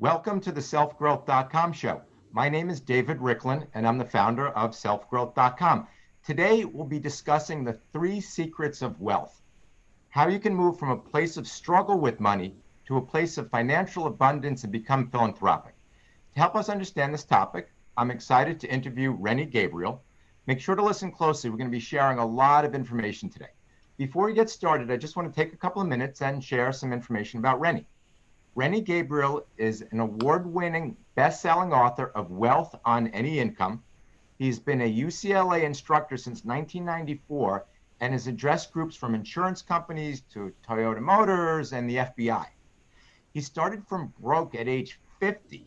Welcome to the selfgrowth.com show. My name is David Riklan, and I'm the founder of selfgrowth.com. Today, we'll be discussing the 3 secrets of wealth, how you can move from a place of struggle with money to a place of financial abundance and become philanthropic. To help us understand this topic, I'm excited to interview Rennie Gabriel. Make sure to listen closely. We're going to be sharing a lot of information today. Before we get started, I just want to take a couple of minutes and share some information about Rennie. Rennie Gabriel is an award-winning, best-selling author of Wealth on Any Income. He's been a UCLA instructor since 1994 and has addressed groups from insurance companies to Toyota Motors and the FBI. He started from broke at age 50,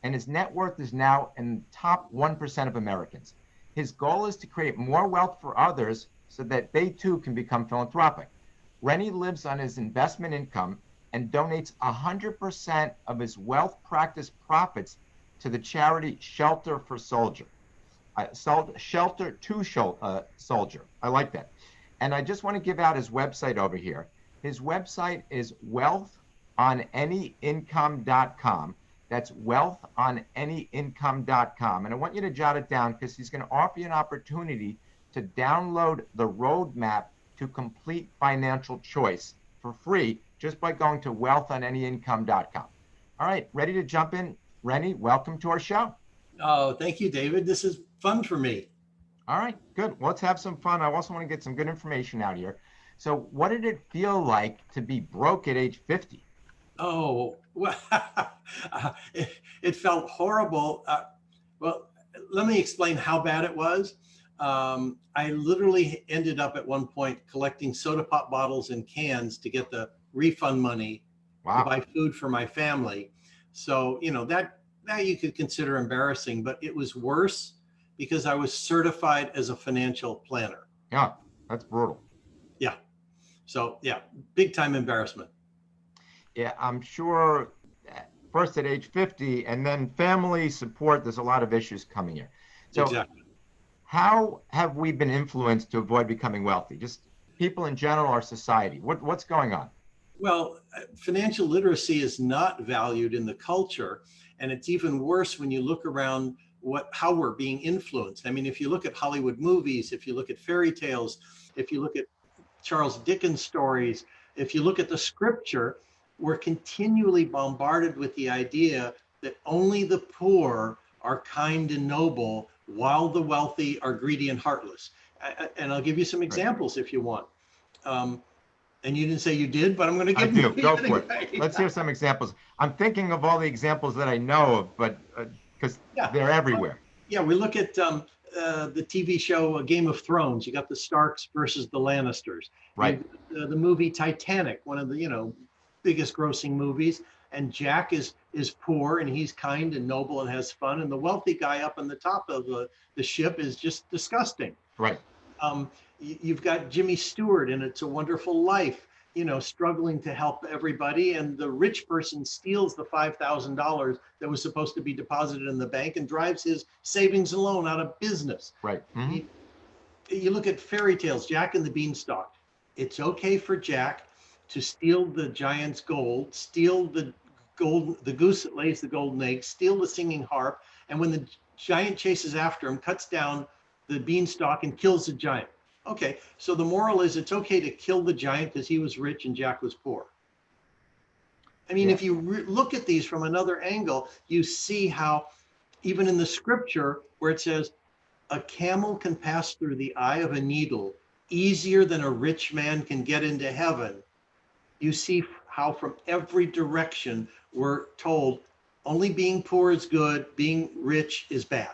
and his net worth is now in the top 1% of Americans. His goal is to create more wealth for others so that they too can become philanthropic. Rennie lives on his investment income and donates 100% of his wealth practice profits to the charity Shelter for Soldier. Shelter to Soldier. I like that. And I just want to give out his website over here. His website is wealthonanyincome.com. That's wealthonanyincome.com. And I want you to jot it down because he's going to offer you an opportunity to download the roadmap to complete financial choice for free just by going to wealthonanyincome.com. All right, ready to jump in? Rennie, welcome to our show. Oh, thank you, David. This is fun for me. All right, good. Well, let's have some fun. I also want to get some good information out here. So what did it feel like to be broke at age 50? Oh, well, it felt horrible. Well, let me explain how bad it was. I literally ended up at one point collecting soda pop bottles and cans to get the refund money to buy food for my family. So, you know, that you could consider embarrassing, but it was worse because I was certified as a financial planner. Yeah, that's brutal. Yeah. So, yeah, big time embarrassment. Yeah, I'm sure first at age 50 and then family support, there's a lot of issues coming here. So exactly. How have we been influenced to avoid becoming wealthy? Just people in general, our society. What's going on? Well, financial literacy is not valued in the culture, and it's even worse when you look around how we're being influenced. I mean, if you look at Hollywood movies, if you look at fairy tales, if you look at Charles Dickens stories, if you look at the scripture, we're continually bombarded with the idea that only the poor are kind and noble, while the wealthy are greedy and heartless. And I'll give you some examples if you want. And you didn't say you did, but I'm going to give you. Go for it. Let's hear some examples. I'm thinking of all the examples that I know of, but because they're everywhere. Yeah, we look at the TV show Game of Thrones. You got the Starks versus the Lannisters. Right. The movie Titanic, one of the biggest grossing movies. And Jack is poor and he's kind and noble and has fun. And the wealthy guy up on the top of the ship is just disgusting. Right. You've got Jimmy Stewart in It's a Wonderful Life, struggling to help everybody. And the rich person steals the $5,000 that was supposed to be deposited in the bank and drives his savings and loan out of business. Right. Mm-hmm. You look at fairy tales, Jack and the Beanstalk. It's okay for Jack to steal the giant's gold, steal the goose that lays the golden egg, steal the singing harp, and when the giant chases after him, cuts down the beanstalk and kills the giant. Okay, so the moral is it's okay to kill the giant because he was rich and Jack was poor. I mean, if you look at these from another angle, you see how even in the scripture where it says, a camel can pass through the eye of a needle easier than a rich man can get into heaven. You see how from every direction we're told only being poor is good, being rich is bad.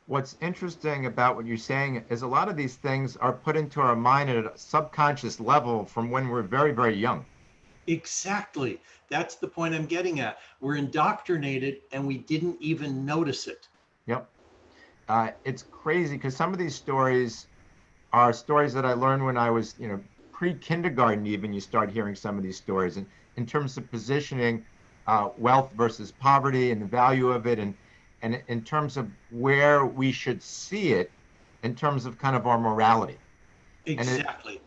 What's interesting about what you're saying is a lot of these things are put into our mind at a subconscious level from when we're very, very young. Exactly. That's the point I'm getting at. We're indoctrinated and we didn't even notice it. Yep. It's crazy because some of these stories are stories that I learned when I was, pre-kindergarten even. You start hearing some of these stories and in terms of positioning wealth versus poverty and the value of it, and in terms of where we should see it in terms of kind of our morality. Exactly.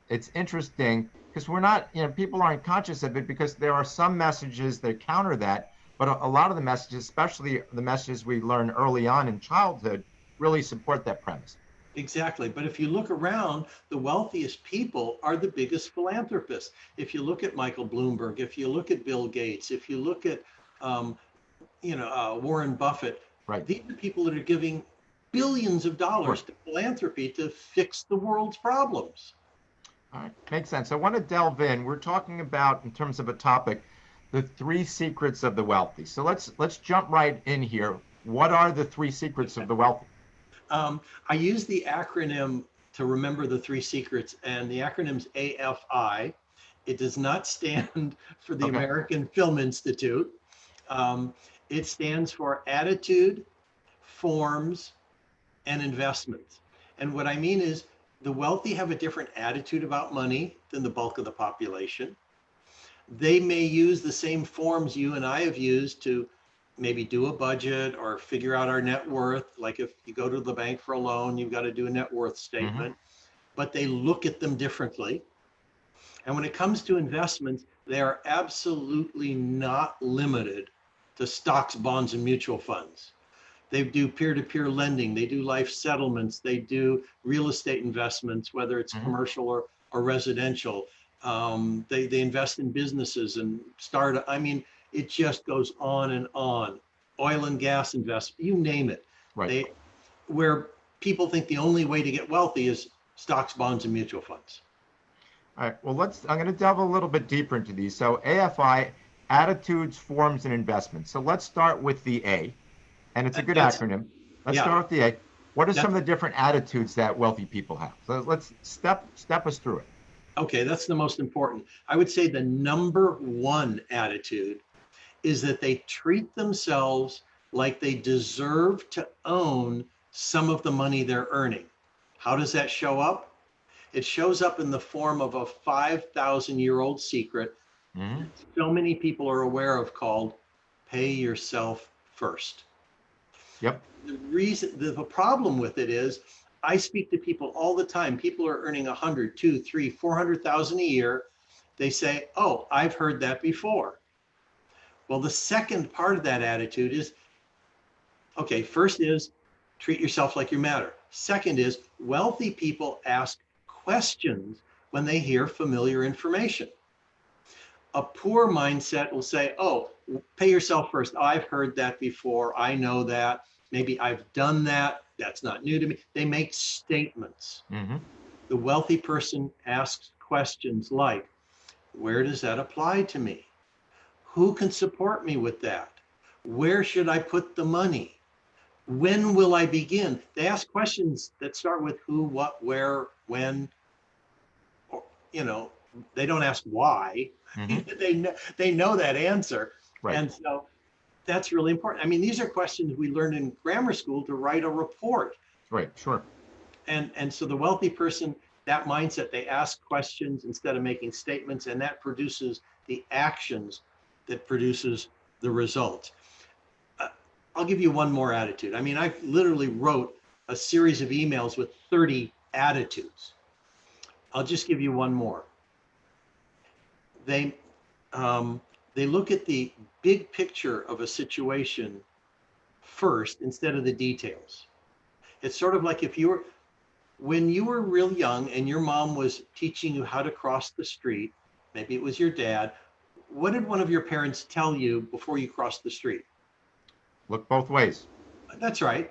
It's interesting because we're not, people aren't conscious of it because there are some messages that counter that, but a lot of the messages, especially the messages we learn early on in childhood, really support that premise. Exactly. But if you look around, the wealthiest people are the biggest philanthropists. If you look at Michael Bloomberg, if you look at Bill Gates, if you look at um, Warren Buffett, Right. these are people that are giving billions of Sure. dollars to philanthropy to fix the world's problems. All right. Makes sense. I want to delve in. We're talking about, in terms of a topic, the three secrets of the wealthy. So let's jump right in here. What are the three secrets of the wealthy? I use the acronym to remember the three secrets, and the acronym's AFI. It does not stand for the Okay. American Film Institute. Um, it stands for attitude, forms, and investments. And what I mean is the wealthy have a different attitude about money than the bulk of the population. They may use the same forms you and I have used to maybe do a budget or figure out our net worth. Like if you go to the bank for a loan, you've got to do a net worth Mm-hmm. statement, but they look at them differently. And when it comes to investments, they are absolutely not limited to stocks, bonds, and mutual funds. They do peer-to-peer lending, they do life settlements, they do real estate investments, whether it's Mm-hmm. commercial or residential. They invest in businesses and start. I mean, it just goes on and on. Oil and gas investment, you name it. Right. They where people think the only way to get wealthy is stocks, bonds, and mutual funds. All right. Well, I'm going to delve a little bit deeper into these. So AFI, attitudes, forms, and investments. So let's start with the A, and it's a good That's acronym. Let's yeah. start with the A. What are some That's of the different attitudes that wealthy people have? So let's step us through it. okay. That's the most important. I would say the number one attitude is that they treat themselves like they deserve to own some of the money they're earning. How does that show up? It shows up in the form of a 5,000-year-old secret Mm-hmm. that so many people are aware of called pay yourself first. Yep. The problem with it is I speak to people all the time. People are earning 100, 2, 3, 400,000 a year. They say, oh, I've heard that before. Well, the second part of that attitude is okay, first is treat yourself like you matter. Second is wealthy people ask questions when they hear familiar information. A poor mindset will say, oh, pay yourself first. I've heard that before. I know that. Maybe I've done that. That's not new to me. They make statements. Mm-hmm. The wealthy person asks questions like, where does that apply to me? Who can support me with that? Where should I put the money? When will I begin? They ask questions that start with who, what, where, when. Or, they don't ask why. Mm-hmm. They know that answer, Right. and so that's really important. I mean, these are questions we learned in grammar school to write a report, Right. Sure. and so the wealthy person, that mindset, they ask questions instead of making statements, and that produces the actions that produces the results. I'll give you one more attitude. I mean, I literally wrote a series of emails with 30 attitudes. I'll just give you one more. They they look at the big picture of a situation first instead of the details. It's sort of like when you were real young and your mom was teaching you how to cross the street, maybe it was your dad. What did one of your parents tell you before you crossed the street? Look both ways. That's right.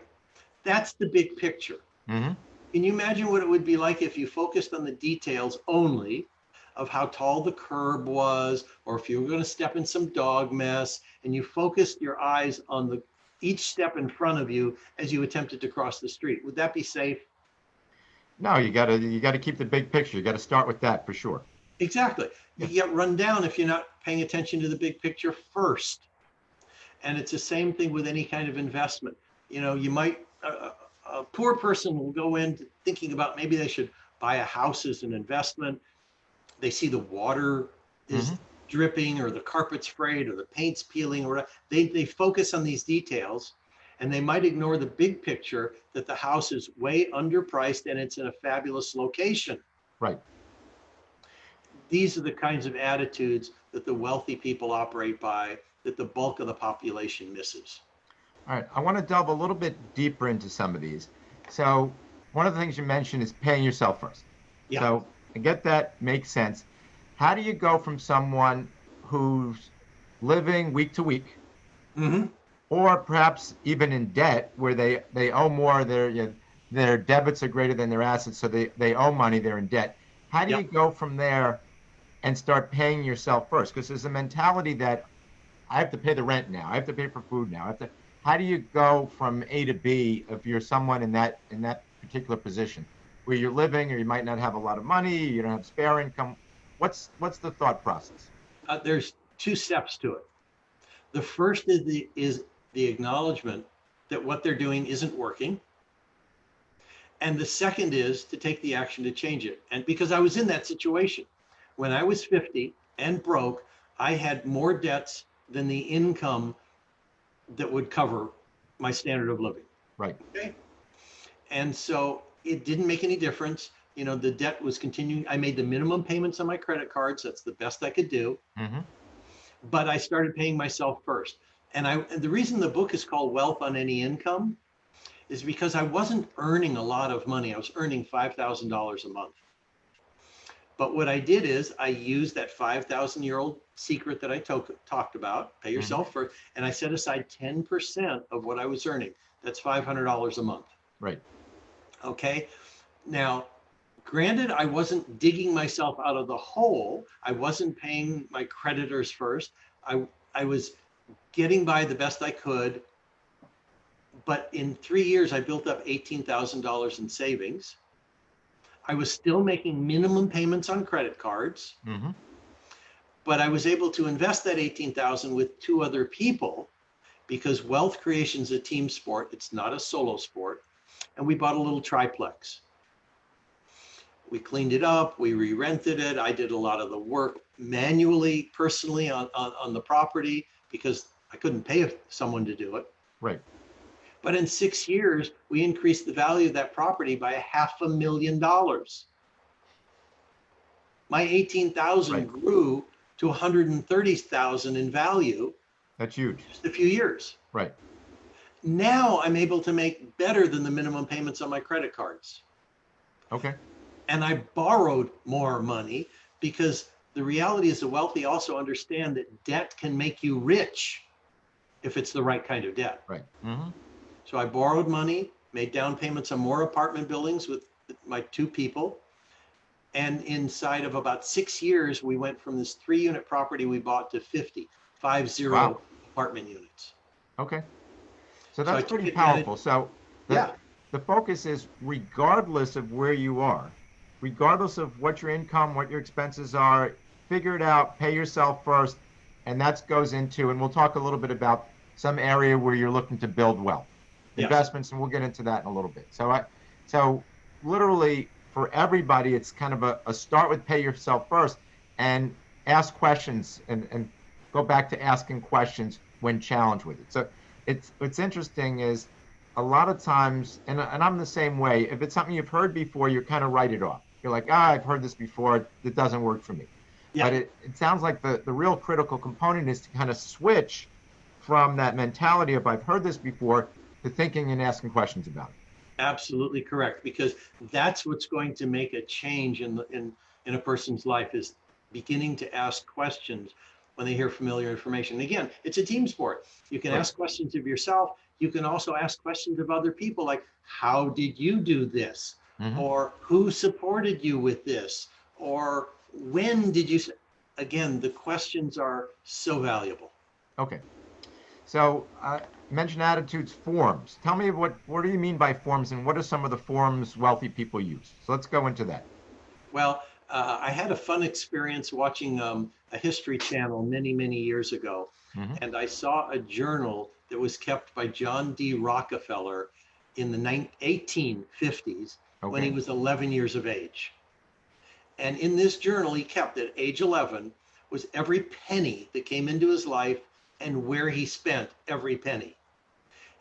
That's the big picture. Mm-hmm. Can you imagine what it would be like if you focused on the details only of how tall the curb was, or if you were going to step in some dog mess, and you focused your eyes on each step in front of you as you attempted to cross the street? Would that be safe? No, you gotta keep the big picture. You got to start with that for sure. Exactly. You Yeah. get run down if you're not paying attention to the big picture first. And it's the same thing with any kind of investment. You might, a poor person will go in thinking about maybe they should buy a house as an investment. They see the water is Mm-hmm. dripping or the carpet's frayed or the paint's peeling, or they focus on these details, and they might ignore the big picture that the house is way underpriced and it's in a fabulous location. Right. These are the kinds of attitudes that the wealthy people operate by, that the bulk of the population misses. All right, I want to delve a little bit deeper into some of these. So, one of the things you mentioned is paying yourself first. Yeah. So, I get that, makes sense. How do you go from someone who's living week to week, Mm-hmm. or perhaps even in debt, where they owe more, their debits are greater than their assets, so they owe money, they're in debt. How do Yeah. you go from there and start paying yourself first? Because there's a mentality that I have to pay the rent now. I have to pay for food now. I have to. How do you go from A to B if you're someone in that particular position where you're living, or you might not have a lot of money, you don't have spare income? What's the thought process? There's two steps to it. The first is the acknowledgement that what they're doing isn't working. And the second is to take the action to change it. And because I was in that situation, when I was 50 and broke, I had more debts than the income that would cover my standard of living. Right. Okay. And so it didn't make any difference. The debt was continuing. I made the minimum payments on my credit cards. That's the best I could do. Mm-hmm. But I started paying myself first. And the reason the book is called Wealth on Any Income is because I wasn't earning a lot of money. I was earning $5,000 a month. But what I did is I used that 5,000-year-old secret that I talked about, pay yourself first, and I set aside 10% of what I was earning. That's $500 a month. Right. Okay. Now, granted, I wasn't digging myself out of the hole. I wasn't paying my creditors first. I was getting by the best I could. But in 3 years, I built up $18,000 in savings. I was still making minimum payments on credit cards, Mm-hmm. but I was able to invest that 18,000 with two other people because wealth creation is a team sport. It's not a solo sport. And we bought a little triplex. We cleaned it up. We re-rented it. I did a lot of the work manually, personally on the property because I couldn't pay someone to do it. Right. But in 6 years, we increased the value of that property by $500,000. My 18,000 Right. grew to 130,000 in value That's huge. just a few years. Right. Now I'm able to make better than the minimum payments on my credit cards. Okay. And I borrowed more money because the reality is the wealthy also understand that debt can make you rich if it's the right kind of debt. Right. Mm-hmm. So I borrowed money, made down payments on more apartment buildings with my two people. And inside of about 6 years, we went from this 3-unit property we bought to 50 Wow. apartment units. Okay. So So I that's took pretty advantage- powerful. So Yeah, the focus is regardless of where you are, regardless of what your income, what your expenses are, figure it out, pay yourself first. And that goes into, and we'll talk a little bit about some area where you're looking to build wealth, Yes. investments, and we'll get into that in a little bit. So literally for everybody, it's kind of a start with pay yourself first and ask questions and go back to asking questions when challenged with it. So it's interesting is a lot of times, and I'm the same way, if it's something you've heard before, you kind of write it off. You're like, I've heard this before, it doesn't work for me. yeah, But it sounds like the real critical component is to kind of switch from that mentality of I've heard this before to thinking and asking questions about it. absolutely correct. Because that's what's going to make a change in a person's life is beginning to ask questions when they hear familiar information. Again, it's a team sport. You can Right. ask questions of yourself. You can also ask questions of other people like, how did you do this? Mhm. Or who supported you with this? Or when did you? Again, the questions are so valuable. Okay. So mention attitudes forms. Tell me what do you mean by forms and what are some of the forms wealthy people use? So let's go into that. Well, I had a fun experience watching a History Channel many, many years ago, Mhm. and I saw a journal that was kept by John D. Rockefeller in the 1850s when he Okay. was 11 years of age. And in this journal he kept at age 11 was every penny that came into his life and where he spent every penny.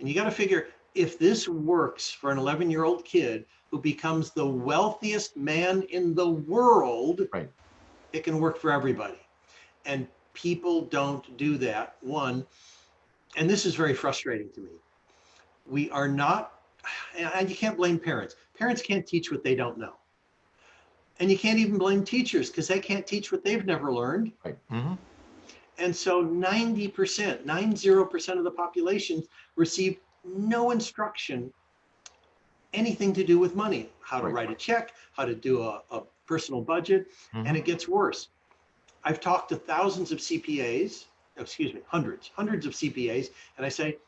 And you got to figure if this works for an 11-year-old kid who becomes the wealthiest man in the world, Right. It can work for everybody. And people don't do that. One, and this is very frustrating to me. We are not, and you can't blame parents. Parents can't teach what they don't know. And you can't even blame teachers because they can't teach what they've never learned. Right. Mm-hmm. And so 90% of the population receive no instruction, anything to do with money, how to write a check, how to do a personal budget, and it gets worse. I've talked to thousands of CPAs, hundreds of CPAs, and I say,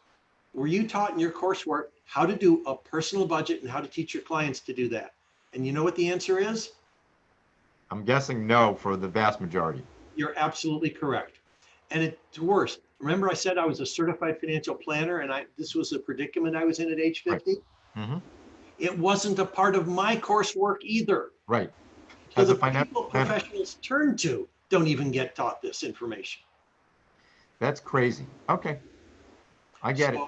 were you taught in your coursework how to do a personal budget and how to teach your clients to do that? And you know what the answer is? I'm guessing no for the vast majority. You're absolutely correct. And it's worse. Remember I said I was a certified financial planner and this was a predicament I was in at age 50? Right. Mm-hmm. It wasn't a part of my coursework either. Right. So the people professionals turn to don't even get taught this information. That's crazy. Okay. I get it.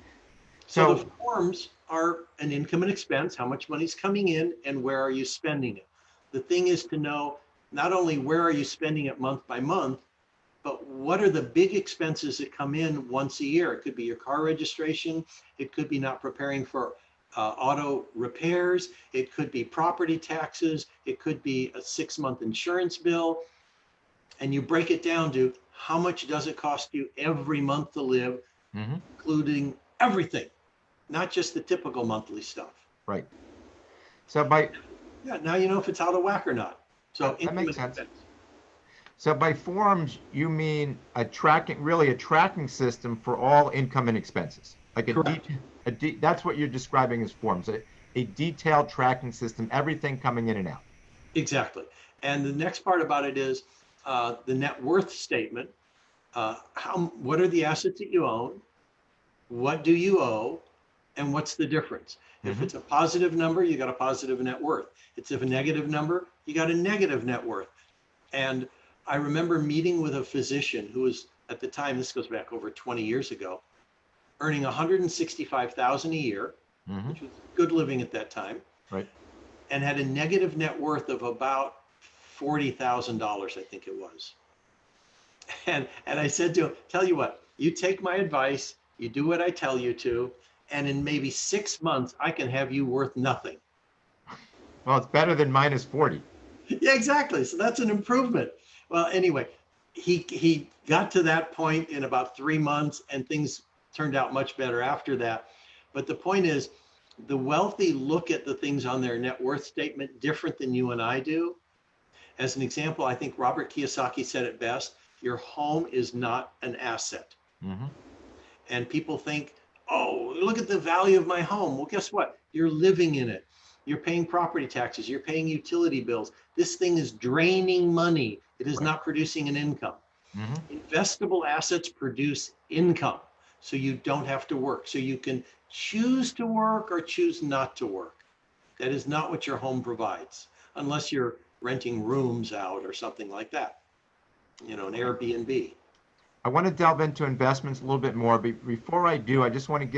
So the forms are an income and expense, how much money's coming in and where are you spending it. The thing is to know not only where are you spending it month by month, but what are the big expenses that come in once a year? It could be your car registration. It could be not preparing for auto repairs. It could be property taxes. It could be a 6-month insurance bill. And you break it down to how much does it cost you every month to live, including everything, not just the typical monthly stuff. Right. So now you know if it's out of whack or not. So that makes sense. So by forms, you mean a tracking system for all income and expenses. Like that's what you're describing as forms, a detailed tracking system, everything coming in and out. Exactly. And the next part about it is the net worth statement. What are the assets that you own? What do you owe? And what's the difference? If it's a positive number, you got a positive net worth. It's a negative number, you got a negative net worth. And I remember meeting with a physician who was, at the time, this goes back over 20 years ago, earning $165,000 a year, which was good living at that time, right? And had a negative net worth of about $40,000, I think it was. And I said to him, tell you what, you take my advice, you do what I tell you to, and in maybe 6 months, I can have you worth nothing. Well, it's better than minus 40. Yeah, exactly. So that's an improvement. Well, anyway, he got to that point in about 3 months and things turned out much better after that. But the point is, the wealthy look at the things on their net worth statement different than you and I do. As an example, I think Robert Kiyosaki said it best, your home is not an asset. And people think, oh, look at the value of my home. Well, guess what? You're living in it. You're paying property taxes. You're paying utility bills. This thing is draining money. It is not producing an income. Investable assets produce income. So you don't have to work. So you can choose to work or choose not to work. That is not what your home provides, unless you're renting rooms out or something like that. You know, an Airbnb. I want to delve into investments a little bit more. Before I do, I just want to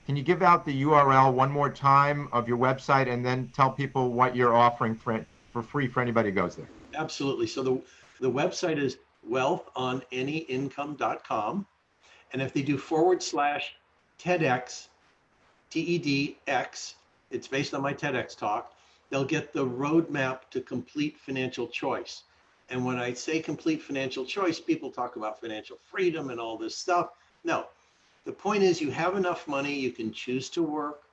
can you give out the URL one more time of your website and then tell people what you're offering for free for anybody who goes there? Absolutely. So the website is wealthonanyincome.com. And if they do /TEDx, TEDx, it's based on my TEDx talk, they'll get the roadmap to complete financial choice. And when I say complete financial choice, people talk about financial freedom and all this stuff. No, the point is you have enough money, you can choose to work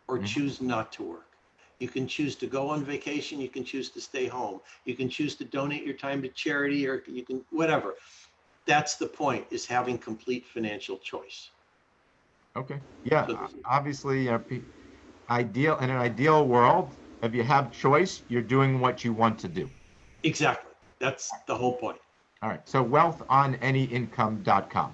or choose not to work. You can choose to go on vacation, you can choose to stay home. You can choose to donate your time to charity or you can, whatever. That's the point, is having complete financial choice. Okay. Yeah, so obviously, in an ideal world, if you have choice, you're doing what you want to do. Exactly. That's the whole point. All right. So wealthonanyincome.com.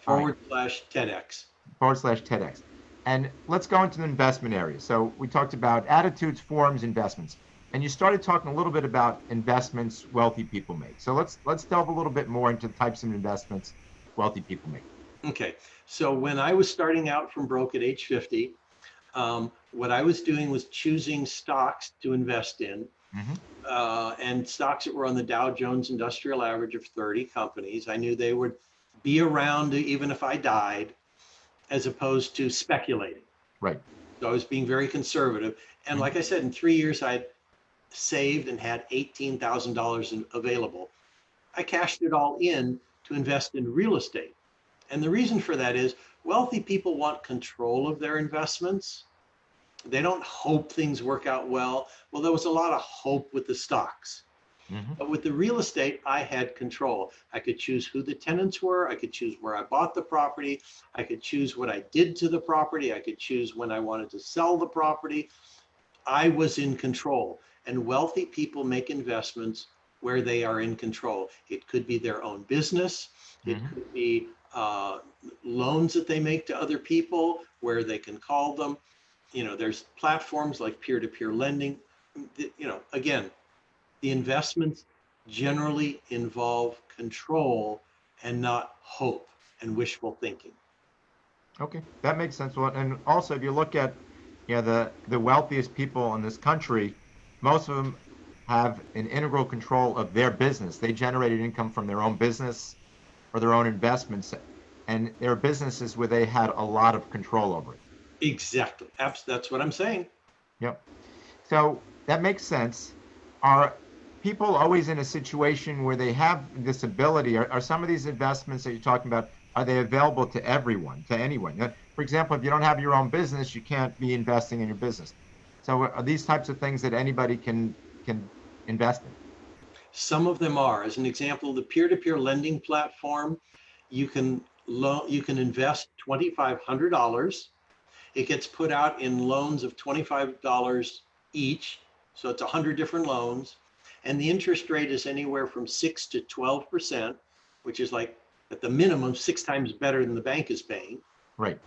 /TEDx. /TEDx. And let's go into the investment area. So we talked about attitudes, forms, investments. And you started talking a little bit about investments wealthy people make. So let's delve a little bit more into the types of investments wealthy people make. Okay. So when I was starting out from broke at age 50, what I was doing was choosing stocks to invest in. Hmm. and stocks that were on the Dow Jones Industrial Average of 30 companies. I knew they would be around even if I died, as opposed to speculating. Right. So I was being very conservative. And Hmm. like I said, in 3 years, I saved and had $18,000 available. I cashed it all in to invest in real estate. And the reason for that is wealthy people want control of their investments. They don't hope things work out well. Well, there was a lot of hope with the stocks. Hmm. But with the real estate, I had control. I could choose who the tenants were. I could choose where I bought the property. I could choose what I did to the property. I could choose when I wanted to sell the property. I was in control. And wealthy people make investments where they are in control. It could be their own business. It Hmm. could be loans that they make to other people where they can call them. There's platforms like peer-to-peer lending. Again, the investments generally involve control and not hope and wishful thinking. Okay, that makes sense. Well, and also if you look at, the wealthiest people in this country, most of them have an integral control of their business. They generated income from their own business or their own investments, and their businesses where they had a lot of control over it. Exactly. That's what I'm saying. Yep. So that makes sense. Are people always in a situation where they have this ability? Are some of these investments that you're talking about, are they available to everyone, to anyone? For example, if you don't have your own business, you can't be investing in your business. So are these types of things that anybody can invest in? Some of them are. As an example, the peer-to-peer lending platform, you can invest $2,500. It gets put out in loans of $25 each, so it's 100 different loans, and the interest rate is anywhere from 6 to 12%, which is like at the minimum 6 times better than the bank is paying. Right.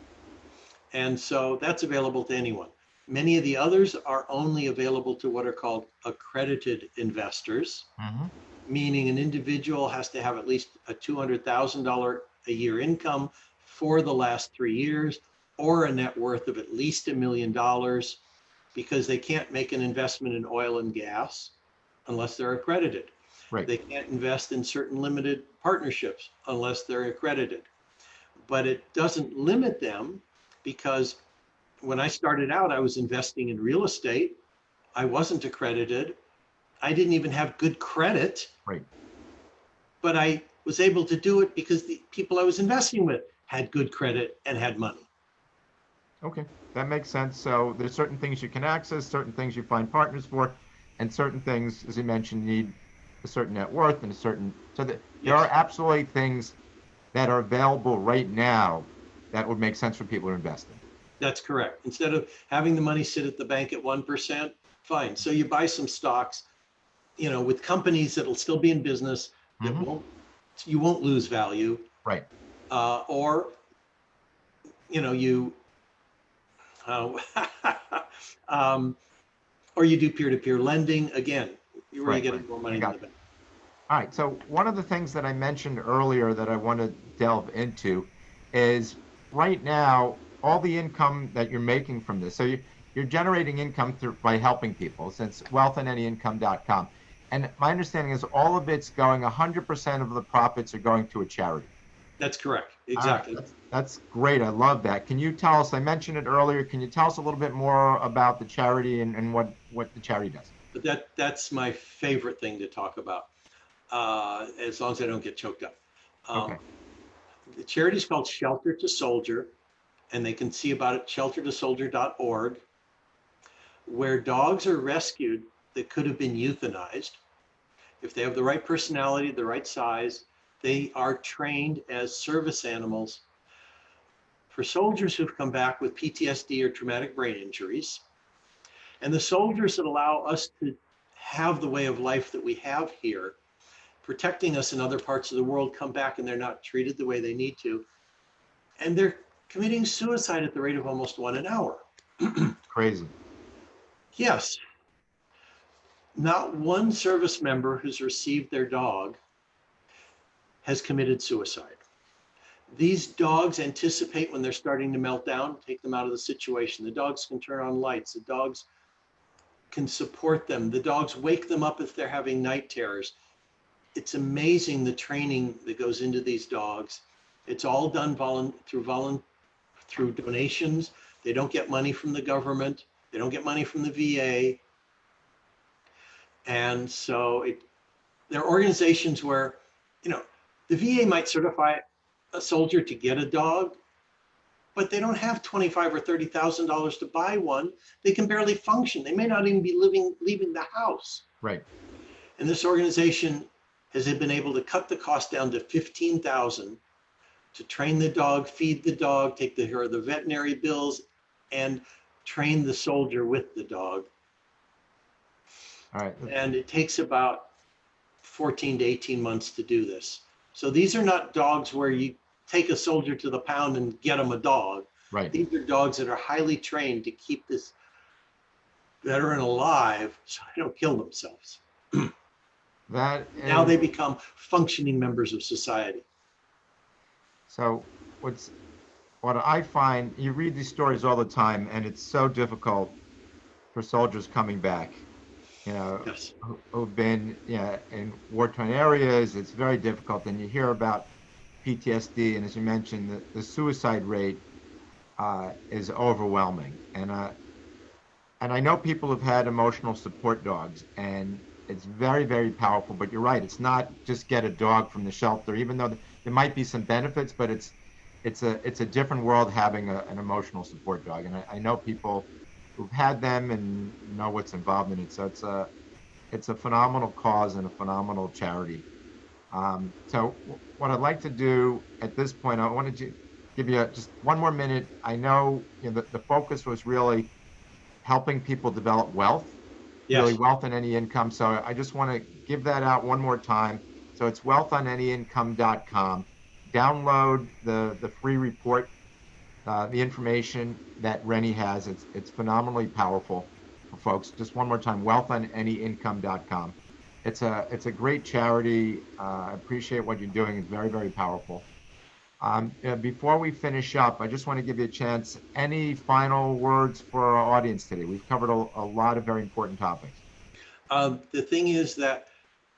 And so that's available to anyone. Many of the others are only available to what are called accredited investors, Hmm. meaning an individual has to have at least a $200,000 a year income for the last 3 years, or a net worth of at least $1 million, because they can't make an investment in oil and gas unless they're accredited. Right. They can't invest in certain limited partnerships unless they're accredited. But it doesn't limit them, because when I started out, I was investing in real estate. I wasn't accredited. I didn't even have good credit, Right. but I was able to do it because the people I was investing with had good credit and had money. Okay, that makes sense. So there's certain things you can access, certain things you find partners for, and certain things, as you mentioned, need a certain net worth and a certain. So that there are Yes, absolutely things that are available right now that would make sense for people to invest in. that's correct. Instead of having the money sit at the bank at 1%, fine. So you buy some stocks, with companies that'll still be in business, that Hmm. you won't lose value, Right. or you uh, um, or you do peer-to-peer lending. Again, where you Right. get Right. more I money than the got you. bank. All right. So one of the things that I mentioned earlier that I want to delve into is right now all the income that you're making from this. So you're generating income through by helping people since wealthandanyincome.com. And my understanding is all of it's going 100% of the profits are going to a charity. That's correct. All right. Exactly. That's great. I love that. Can you tell us, I mentioned it earlier, can you tell us a little bit more about the charity and what the charity does? But that's my favorite thing to talk about, as long as I don't get choked up. Okay. Um, the charity is called Shelter to Soldier, and they can see about it at sheltertosoldier.org, where dogs are rescued that could have been euthanized. If they have the right personality, the right size, they are trained as service animals for soldiers who've come back with PTSD or traumatic brain injuries. And the soldiers that allow us to have the way of life that we have here, protecting us in other parts of the world, come back and they're not treated the way they need to. And they're committing suicide at the rate of almost one an hour. Crazy. Yes, not one service member who's received their dog has committed suicide. These dogs anticipate when they're starting to melt down, take them out of the situation. The dogs can turn on lights. The dogs can support them. The dogs wake them up if they're having night terrors. It's amazing the training that goes into these dogs. It's all done through donations. They don't get money from the government. They don't get money from the VA. And so there are organizations where, the VA might certify a soldier to get a dog, but they don't have $25,000 or $30,000 to buy one. They can barely function. They may not even be leaving the house. Right. And this organization has been able to cut the cost down to $15,000 to train the dog, feed the dog, take care of the veterinary bills, and train the soldier with the dog. All right. And it takes about 14 to 18 months to do this. So these are not dogs where you take a soldier to the pound and get them a dog. Right. These are dogs that are highly trained to keep this veteran alive so they don't kill themselves. Now they become functioning members of society. So what I find, you read these stories all the time, and it's so difficult for soldiers coming back, Yes. who've been in war-torn areas. It's very difficult. And you hear about PTSD, and as you mentioned, the suicide rate is overwhelming. And I know people have had emotional support dogs, and it's very, very powerful. But you're right; it's not just get a dog from the shelter, even though there might be some benefits. But it's a different world having an emotional support dog, and I know people who've had them and know what's involved in it. So it's a phenomenal cause and a phenomenal charity. So what I'd like to do at this point, I wanted to give you just one more minute. I know, the focus was really helping people develop wealth, Yes. really wealth on any income. So I just want to give that out one more time. So it's wealthonanyincome.com. Download the free report, the information that Rennie has. It's phenomenally powerful for folks. Just one more time, wealthonanyincome.com. It's a great charity. I appreciate what you're doing. It's very, very powerful. Before we finish up, I just want to give you a chance. Any final words for our audience today? We've covered a lot of very important topics. The thing is that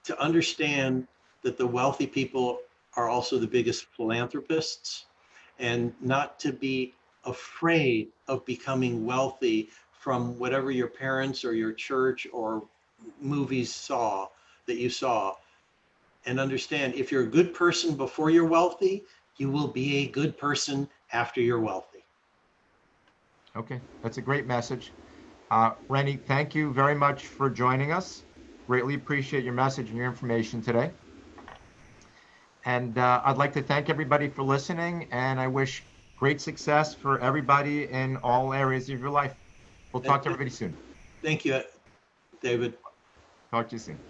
to understand that the wealthy people are also the biggest philanthropists, and not to be afraid of becoming wealthy from whatever your parents or your church or movies that you saw. And understand, if you're a good person before you're wealthy, you will be a good person after you're wealthy. Okay, that's a great message. Rennie, thank you very much for joining us. Greatly appreciate your message and your information today. And I'd like to thank everybody for listening, and I wish great success for everybody in all areas of your life. We'll talk to everybody soon. Thank you, David. Talk to you soon.